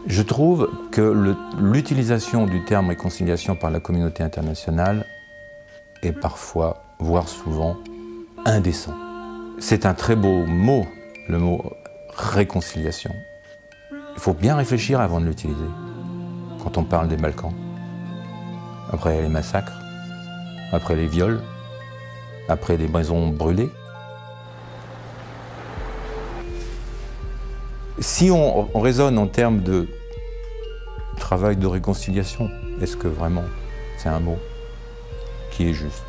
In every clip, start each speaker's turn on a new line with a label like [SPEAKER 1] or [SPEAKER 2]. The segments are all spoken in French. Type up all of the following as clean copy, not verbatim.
[SPEAKER 1] Je trouve que l'utilisation du terme réconciliation par la communauté internationale est parfois, voire souvent, indécent. C'est un très beau mot, le mot réconciliation. Il faut bien réfléchir avant de l'utiliser quand on parle des Balkans. Après les massacres, après les viols, après les maisons brûlées. Si on raisonne en termes de travail de réconciliation, est-ce que vraiment c'est un mot qui est juste?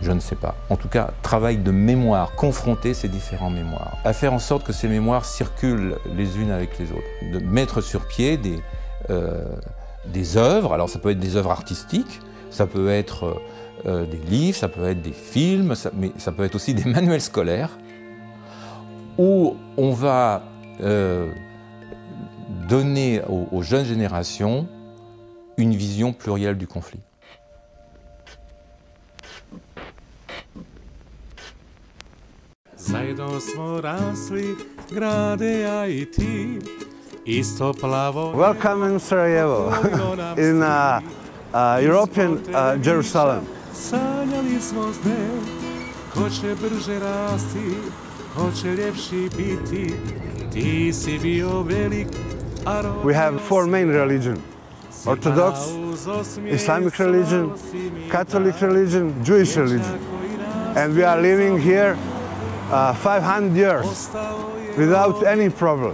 [SPEAKER 1] Je ne sais pas. En tout cas, travail de mémoire, confronter ces différentes mémoires, à faire en sorte que ces mémoires circulent les unes avec les autres, de mettre sur pied des œuvres. Alors ça peut être des œuvres artistiques, ça peut être des livres, ça peut être des films, mais ça peut être aussi des manuels scolaires, où on va donner aux jeunes générations une vision plurielle du conflit.
[SPEAKER 2] Welcome in Sarajevo, in European Jerusalem. We have four main religions: Orthodox, Islamic religion, Catholic religion, Jewish religion. And we are living here 500 years without any problem.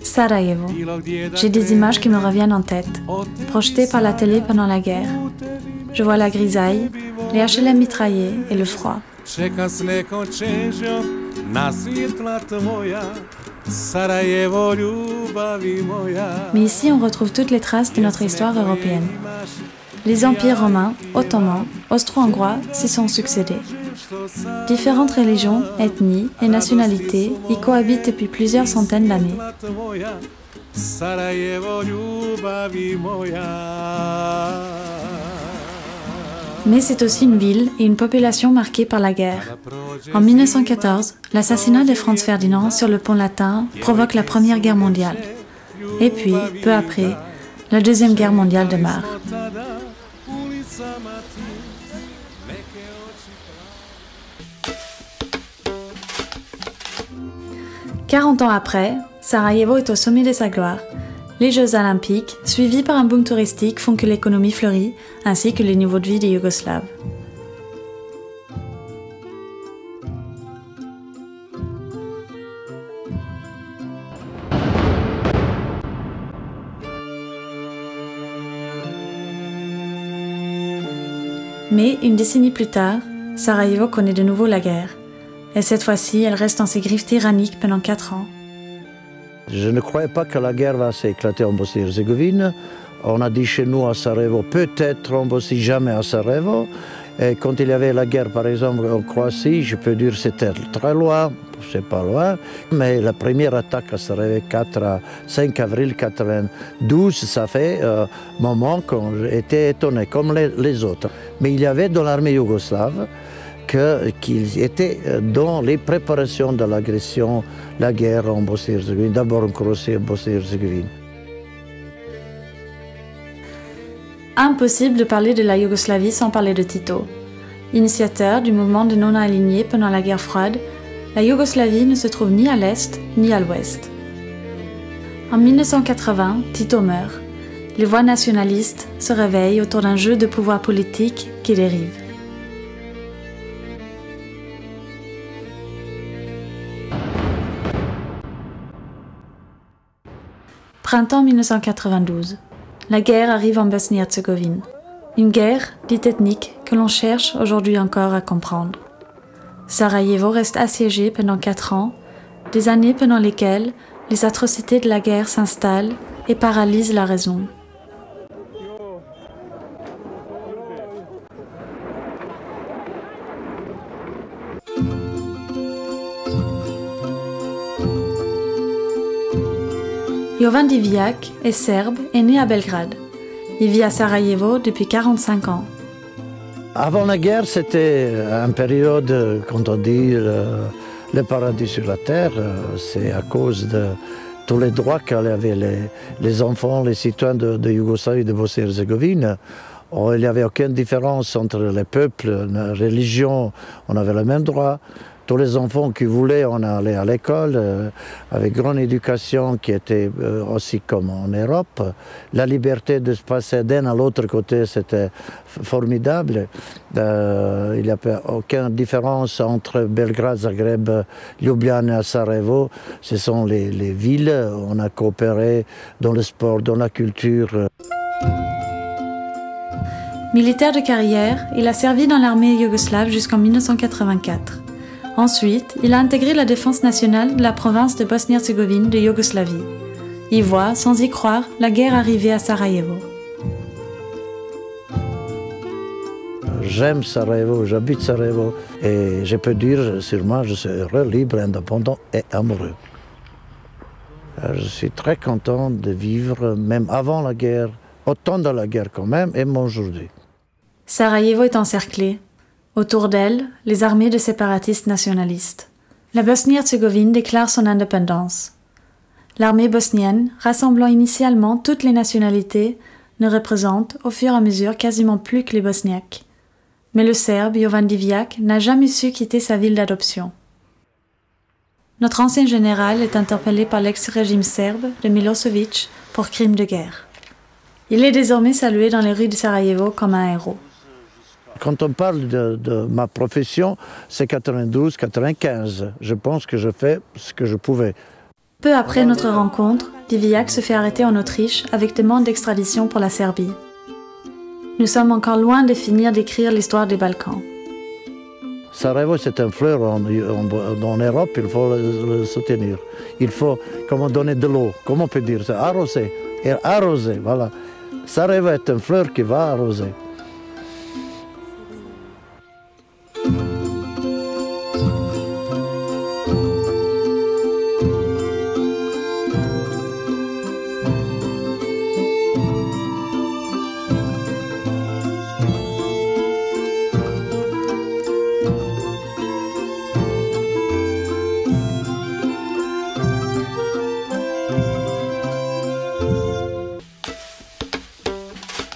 [SPEAKER 3] Sarajevo. J'ai des images qui me reviennent en tête, projetées par la télé pendant la guerre. Je vois la grisaille, les HLM mitraillés et le froid. Mais ici, on retrouve toutes les traces de notre histoire européenne. Les empires romains, ottomans, austro-hongrois s'y sont succédés. Différentes religions, ethnies et nationalités y cohabitent depuis plusieurs centaines d'années. Mais c'est aussi une ville et une population marquée par la guerre. En 1914, l'assassinat de Franz Ferdinand sur le pont latin provoque la Première Guerre mondiale. Et puis, peu après, la Deuxième Guerre mondiale démarre. « 40 ans après, Sarajevo est au sommet de sa gloire. Les Jeux olympiques, suivis par un boom touristique, font que l'économie fleurit, ainsi que le niveau de vie des Yougoslaves. Mais, une décennie plus tard, Sarajevo connaît de nouveau la guerre. Et cette fois-ci, elle reste dans ses griffes tyranniques pendant 4 ans.
[SPEAKER 4] Je ne croyais pas que la guerre va s'éclater en Bosnie-Herzégovine. On a dit chez nous à Sarajevo, peut-être en Bosnie, jamais à Sarajevo. Et quand il y avait la guerre, par exemple, en Croatie, je peux dire que c'était très loin, c'est pas loin. Mais la première attaque à Sarajevo, 5 avril 1992, ça fait un moment qu'on était étonné, comme les autres. Mais il y avait dans l'armée yougoslave qu'ils étaient dans les préparations de l'agression, la guerre en Bosnie-Herzégovine, d'abord en Croatie et en Bosnie-Herzégovine.
[SPEAKER 3] Impossible de parler de la Yougoslavie sans parler de Tito. Initiateur du mouvement des non-alignés pendant la guerre froide, la Yougoslavie ne se trouve ni à l'est ni à l'ouest. En 1980, Tito meurt. Les voix nationalistes se réveillent autour d'un jeu de pouvoir politique qui dérive. Printemps 1992. La guerre arrive en Bosnie-Herzégovine. Une guerre, dite ethnique, que l'on cherche aujourd'hui encore à comprendre. Sarajevo reste assiégé pendant 4 ans, des années pendant lesquelles les atrocités de la guerre s'installent et paralysent la raison. Jovan Divjak est serbe et né à Belgrade. Il vit à Sarajevo depuis 45 ans.
[SPEAKER 4] Avant la guerre, c'était une période, quand on dit le paradis sur la terre, c'est à cause tous les droits qu'avaient les enfants, les citoyens de Yougoslavie, de Bosnie-Herzégovine. Il n'y avait aucune différence entre les peuples, les religions, on avait les mêmes droits. Tous les enfants qui voulaient, on allait à l'école, avec grande éducation qui était aussi comme en Europe. La liberté de se passer d'un à l'autre côté, c'était formidable. Il n'y a aucune différence entre Belgrade, Zagreb, Ljubljana et Sarajevo. Ce sont les villes, on a coopéré dans le sport, dans la culture.
[SPEAKER 3] Militaire de carrière, il a servi dans l'armée yougoslave jusqu'en 1984. Ensuite, il a intégré la défense nationale de la province de Bosnie-Herzégovine de Yougoslavie. Il voit, sans y croire, la guerre arriver à Sarajevo.
[SPEAKER 4] J'aime Sarajevo, j'habite Sarajevo et je peux dire sur moi, je suis heureux, libre, indépendant et amoureux. Je suis très content de vivre, même avant la guerre, autant de la guerre quand même, et aujourd'hui.
[SPEAKER 3] Sarajevo est encerclée. Autour d'elle, les armées de séparatistes nationalistes. La Bosnie-Herzégovine déclare son indépendance. L'armée bosnienne, rassemblant initialement toutes les nationalités, ne représente au fur et à mesure quasiment plus que les Bosniaques. Mais le Serbe Jovan Divjak n'a jamais su quitter sa ville d'adoption. Notre ancien général est interpellé par l'ex-régime serbe de Milosevic pour crime de guerre. Il est désormais salué dans les rues de Sarajevo comme un héros.
[SPEAKER 4] Quand on parle de ma profession, c'est 92-95. Je pense que je fais ce que je pouvais.
[SPEAKER 3] Peu après notre rencontre, Divjak se fait arrêter en Autriche avec demande d'extradition pour la Serbie. Nous sommes encore loin de finir d'écrire l'histoire des Balkans.
[SPEAKER 4] Sarajevo, c'est un fleur en Europe, il faut le soutenir. Il faut donner de l'eau, comment on peut dire ça, arroser. Et arroser, voilà. Sarajevo est une fleur qui va arroser.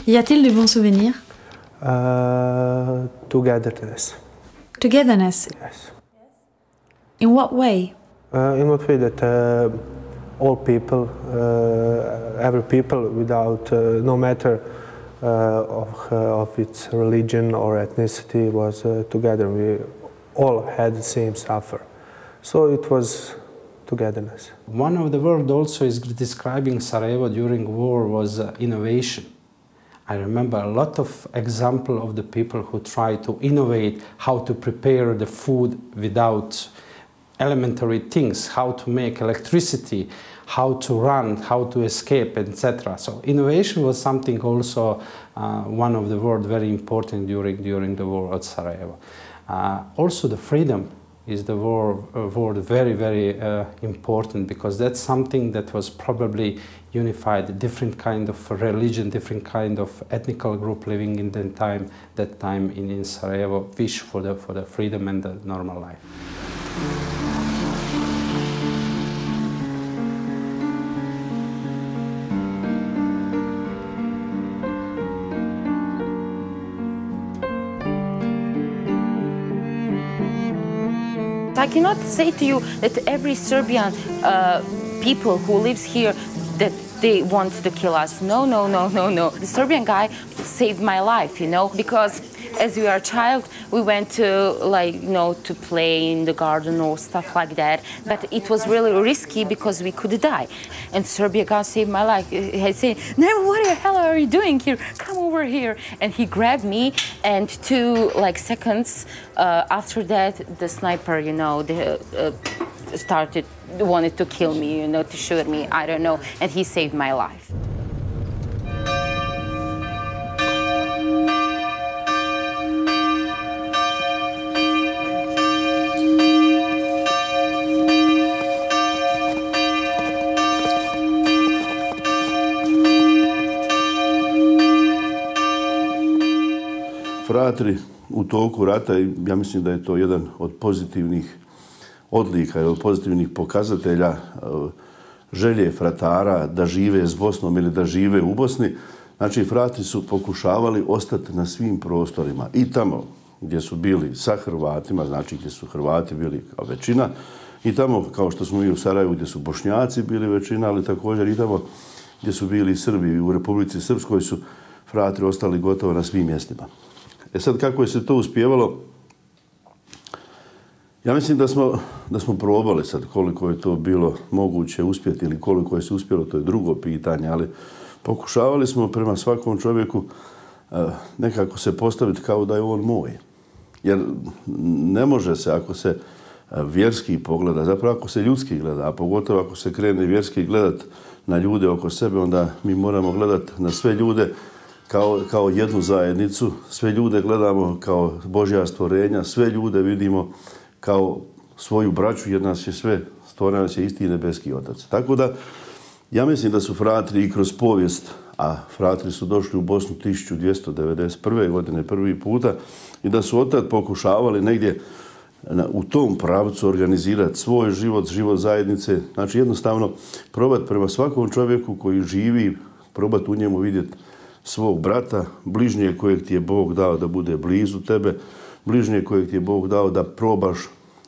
[SPEAKER 3] Y a-t-il de bons souvenirs?
[SPEAKER 5] Togetherness.
[SPEAKER 3] Togetherness?
[SPEAKER 5] Yes.
[SPEAKER 3] In what way?
[SPEAKER 5] In what way that all people, every people, without no matter of its religion or ethnicity, was together. We all had the same suffer. So it was togetherness.
[SPEAKER 6] One of the words also is describing Sarajevo during war was innovation. I remember a lot of examples of the people who try to innovate how to prepare the food without elementary things, how to make electricity, how to run, how to escape, etc. So innovation was something also one of the words very important during the war at Sarajevo. Also the freedom is the word very, very important, because that's something that was probably unified, different kind of religion, different kind of ethnical group living in that time in Sarajevo, wish for the freedom and the normal life.
[SPEAKER 7] I cannot say to you that every Serbian people who lives here that they want to kill us. No, no, no, no, no. The Serbian guy saved my life, you know, because as we were a child, we went to, like, you know, to play in the garden or stuff like that. But it was really risky because we could die. And Serbia guy saved my life. He said, "Never, what the hell are you doing here? Come over here." And he grabbed me, and 2 seconds after that, the sniper, you know, wanted to kill me, you know, to shoot me, I don't know, and he saved my life.
[SPEAKER 8] Fratri u toku rata, i ja mislim da je to jedan od pozitivnih odlika, od pozitivnih pokazatelja želje fratara da žive s Bosnom ili da žive u Bosni. Znači, fratri su pokušavali ostati na svim prostorima. I tamo gdje su bili sa Hrvatima, znači gdje su Hrvati bili kao većina, i tamo, kao što smo mi u Sarajevu, gdje su Bošnjaci bili većina, ali također i tamo gdje su bili Srbi. U Republici Srpskoj su fratri ostali gotovo na svim mjestima. E sad, kako je se to uspjevalo? Ja mislim da smo probali sad koliko je to bilo moguće uspjeti ili koliko je se uspjelo, to je drugo pitanje, ali pokušavali smo prema svakom čovjeku nekako se postaviti kao da je on moj. Jer ne može se, ako se vjerski pogleda, zapravo ako se ljudski gleda, a pogotovo ako se krene vjerski gledat na ljude oko sebe, onda mi moramo gledati na sve ljude kao jednu zajednicu, sve ljude gledamo kao Božja stvorenja, sve ljude vidimo kao svoju braću, jer nas je sve, stvara nas je isti nebeski Otac. Tako da, ja mislim da su fratri i kroz povijest, a fratri su došli u Bosnu 1291. godine prvi puta, i da su otad pokušavali negdje u tom pravcu organizirati svoj život, život zajednice. Znači, jednostavno, probati prema svakom čovjeku koji živi, probati u njemu vidjeti svog brata, bližnje kojeg ti je Bog dao da bude blizu tebe, bližnje kojeg ti je Bog dao da probaš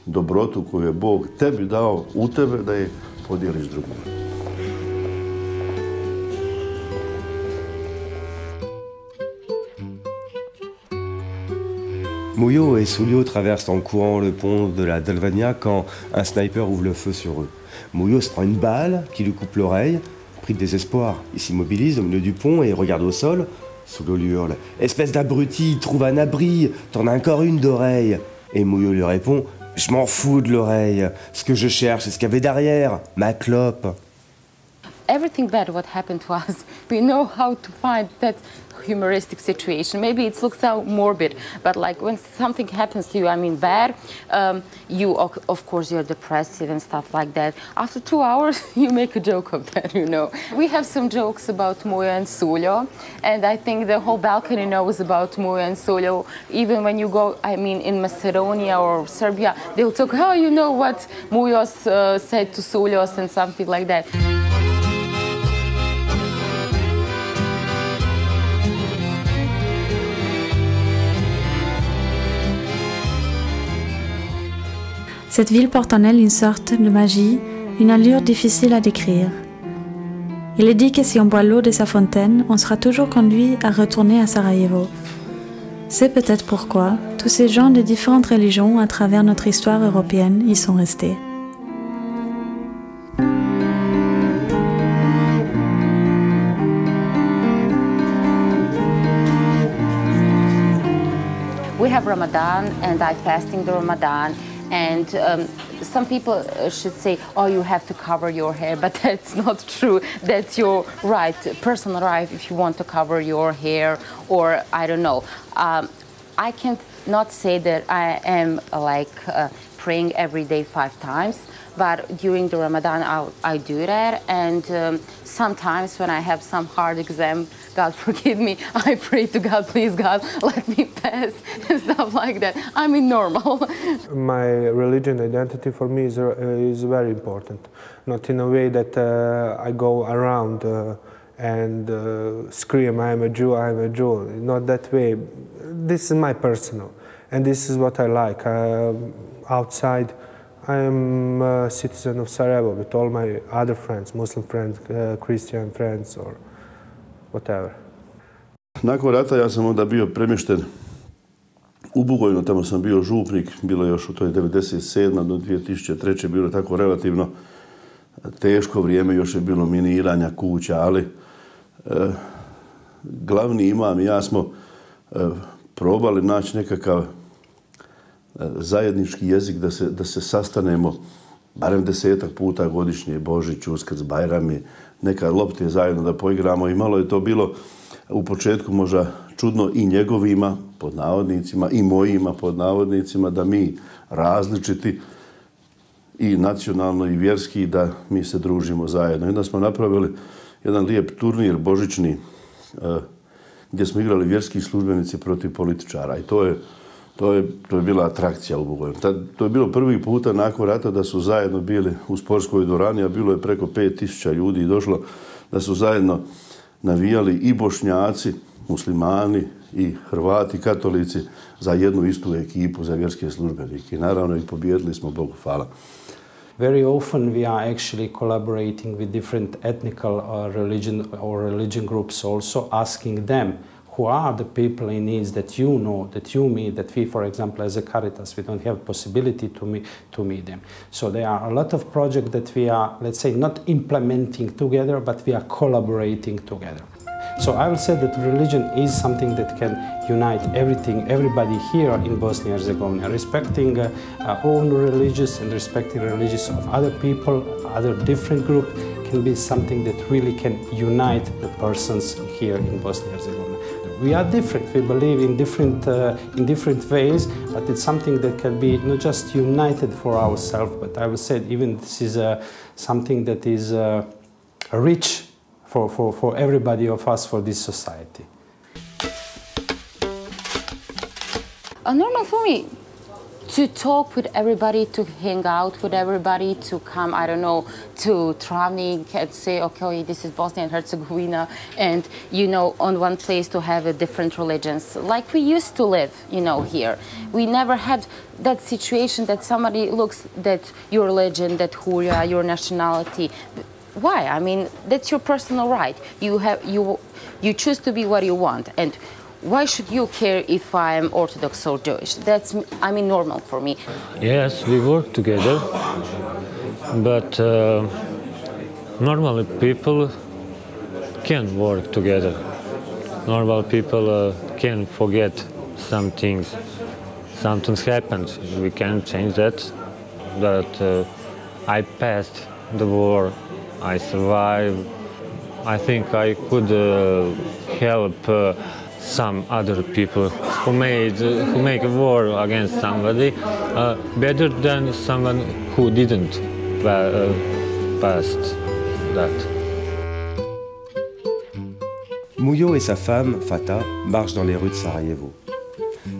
[SPEAKER 8] dobrotu koju je Bog tebi dao u tebe, da je podijeliš drugima.
[SPEAKER 9] Moyo et Sulio traversent en courant le pont de la Dalvania quand un sniper ouvre le feu sur eux. Moyo se prend une balle qui lui coupe l'oreille. Pris de désespoir, il s'immobilise au milieu du pont et regarde au sol. Sulio lui hurle « Espèce d'abruti, trouve un abri, t'en as encore une d'oreille !» Et Moyo lui répond « Je m'en fous de l'oreille, ce que je cherche, c'est ce qu'il y avait derrière, ma clope. »
[SPEAKER 7] Everything bad what happened to us, we know how to find that humoristic situation. Maybe it looks so morbid, but like when something happens to you, I mean bad, you, of course, you're depressed and stuff like that. After 2 hours, you make a joke of that, you know. We have some jokes about Moyo and Sulio, and I think the whole balcony knows about Moyo and Sulio. Even when you go, I mean, in Macedonia or Serbia, they'll talk, oh, you know what Muyos said to Sulios and something like that.
[SPEAKER 3] Cette ville porte en elle une sorte de magie, une allure difficile à décrire. Il est dit que si on boit l'eau de sa fontaine, on sera toujours conduit à retourner à Sarajevo. C'est peut-être pourquoi tous ces gens de différentes religions à travers notre histoire européenne y sont restés.
[SPEAKER 7] We have Ramadan, and I fasting the Ramadan. And some people should say, oh, you have to cover your hair, but that's not true. That's your right, personal right, if you want to cover your hair, or I don't know. I can't not say that I am like praying every day 5 times, but during the Ramadan I do that, and sometimes when I have some hard exam, God forgive me, I pray to God, please God, let me pass, and stuff like that. I mean, normal.
[SPEAKER 5] My religion identity for me is very important. Not in a way that I go around and scream, I'm a Jew, I'm a Jew. Not that way. This is my personal, and this is what I like. Outside, I am a citizen of Sarajevo with all my other friends, Muslim friends, Christian friends, or whatever.
[SPEAKER 8] Nakon rata ja sam onda bio premješten u Bugojno, tamo sam bio župnik, bilo je još u toj 1997. do 2003. bilo tako relativno teško vrijeme, još je bilo miniranja kuća, ali glavni imam i ja smo probali naći nekakav zajednički jezik da se sastanemo barem 10-ak puta godišnje, Božić, Uskrs, Bajrami, neka lopte zajedno da poigramo, i malo je to bilo u početku možda čudno i njegovima, pod navodnicima, i mojima, pod navodnicima, da mi različiti i nacionalno i vjerski, da mi se družimo zajedno. I onda smo napravili jedan lijep turnir božićni gdje smo igrali vjerski službenici protiv političara, i To je bila atrakcija u Bugojnu. To je bilo prvi puta nakon rata da su zajedno bili u sportskoj dvorani, a bilo je preko 5000 ljudi i došlo da su zajedno navijali i Bošnjaci, muslimani i Hrvati, katolici za jednu istu ekipu, za vjerske službenike. I naravno i pobijedili smo, Bogu hvala.
[SPEAKER 6] Very often we are actually collaborating with different ethnical religion groups also, asking them who are the people in needs that you know, that you meet, that we, for example, as a Caritas, we don't have possibility to meet them. So there are a lot of projects that we are, let's say, not implementing together, but we are collaborating together. So I will say that religion is something that can unite everybody here in Bosnia and Herzegovina. Respecting own religious and respecting religious of other people, other different groups, can be something that really can unite the persons here in Bosnia and Herzegovina. We are different, we believe in different ways, but it's something that can be not just united for ourselves, but I would say even this is something that is rich for everybody of us, for this society.
[SPEAKER 7] Normal for me to talk with everybody, to hang out with everybody, to come, I don't know, to Travnik and say, okay, this is Bosnia and Herzegovina, and, you know, on one place to have different religions, like we used to live, you know, here. We never had that situation that somebody looks at your religion, that who you are, your nationality. Why? I mean, that's your personal right. You choose to be what you want, and why should you care if I'm Orthodox or Jewish? That's, I mean, normal for me.
[SPEAKER 10] Yes, we work together, but normally people can work together. Normal people can forget some things. Something's happened. We can change that. But I passed the war. I survived. I think I could help some other people who make a war against somebody better than someone who didn't pass that.
[SPEAKER 9] Mujo et sa femme, Fata, marchent dans les rues de Sarajevo.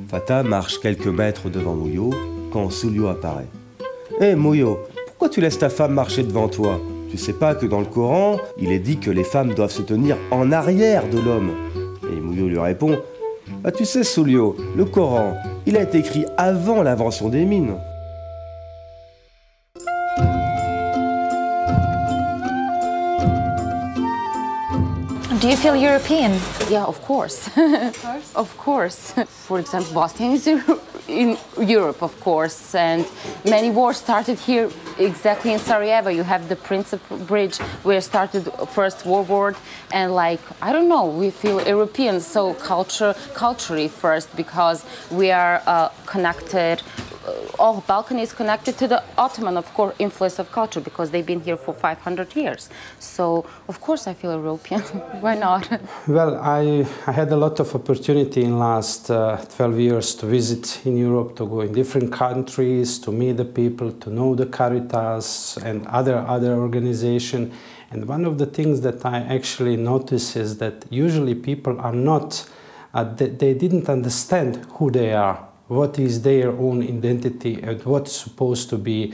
[SPEAKER 9] Fata marche quelques mètres devant Mujo quand Suljo apparaît. Hé Mujo, pourquoi tu laisses ta femme marcher devant toi? Tu sais pas que dans le Coran, il est dit que les femmes doivent se tenir en arrière de l'homme. Et Mujo lui répond, ah, tu sais Suljo, le Coran, il a été écrit avant l'invention des mines.
[SPEAKER 7] Do you feel European? Yeah, of course. Of course. For example, Bosnia is in Europe, of course, and many wars started here exactly in Sarajevo. You have the Princip Bridge where started First World War, and like, I don't know, we feel European, so culturally first, because we are connected. All Balkan is connected to the Ottoman, of course, influence of culture, because they've been here for 500 years. So, of course, I feel European. Why not?
[SPEAKER 6] Well, I had a lot of opportunity in last 12 years to visit in Europe, to go in different countries, to meet the people, to know the Caritas and other organizations. And one of the things that I actually notice is that usually people are not, they didn't understand who they are. What is their own identity and what's supposed to be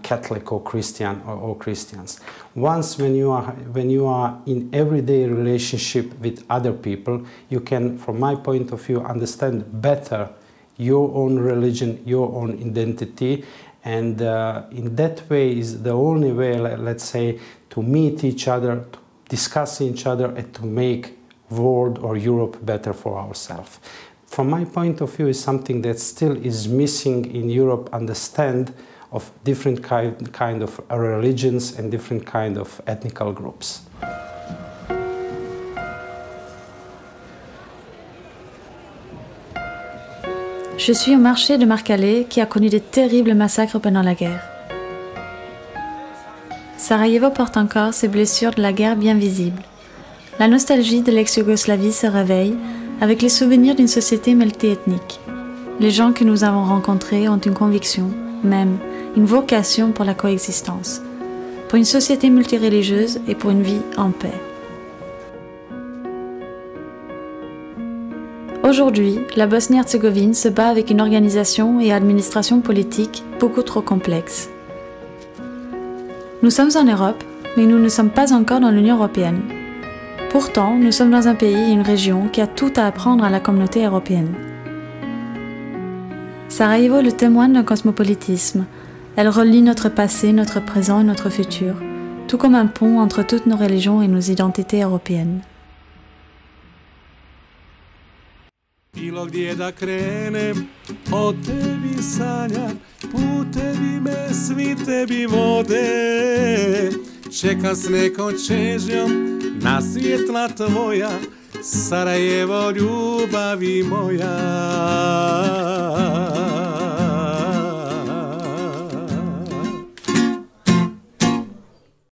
[SPEAKER 6] Catholic or Christian or Christians. Once when you are in everyday relationship with other people, you can, from my point of view, understand better your own religion, your own identity, and in that way is the only way, let's say, to meet each other, to discuss each other, and to make world or Europe better for ourselves. From my point of view, is something that still is missing in Europe, understand of different kind of religions and different kind of ethnical groups.
[SPEAKER 3] Je suis au marché de Markale qui a connu de terribles massacres pendant la guerre. Sarajevo porte encore ses blessures de la guerre bien visibles. La nostalgie de l'ex-Yougoslavie se réveille avec les souvenirs d'une société multiethnique. Les gens que nous avons rencontrés ont une conviction, même une vocation pour la coexistence, pour une société multireligieuse et pour une vie en paix. Aujourd'hui, la Bosnie-Herzégovine se bat avec une organisation et administration politique beaucoup trop complexes. Nous sommes en Europe, mais nous ne sommes pas encore dans l'Union européenne. Pourtant, nous sommes dans un pays et une région qui a tout à apprendre à la communauté européenne. Sarajevo le témoigne d'un cosmopolitisme. Elle relie notre passé, notre présent et notre futur, tout comme un pont entre toutes nos religions et nos identités européennes.
[SPEAKER 11] Bilo gdje da krenem, o tebi sanjam, putevi me svi tebi vode. Čekam s nekom čežnjom na svjetla tvoja, Sarajevo ljubavi moja.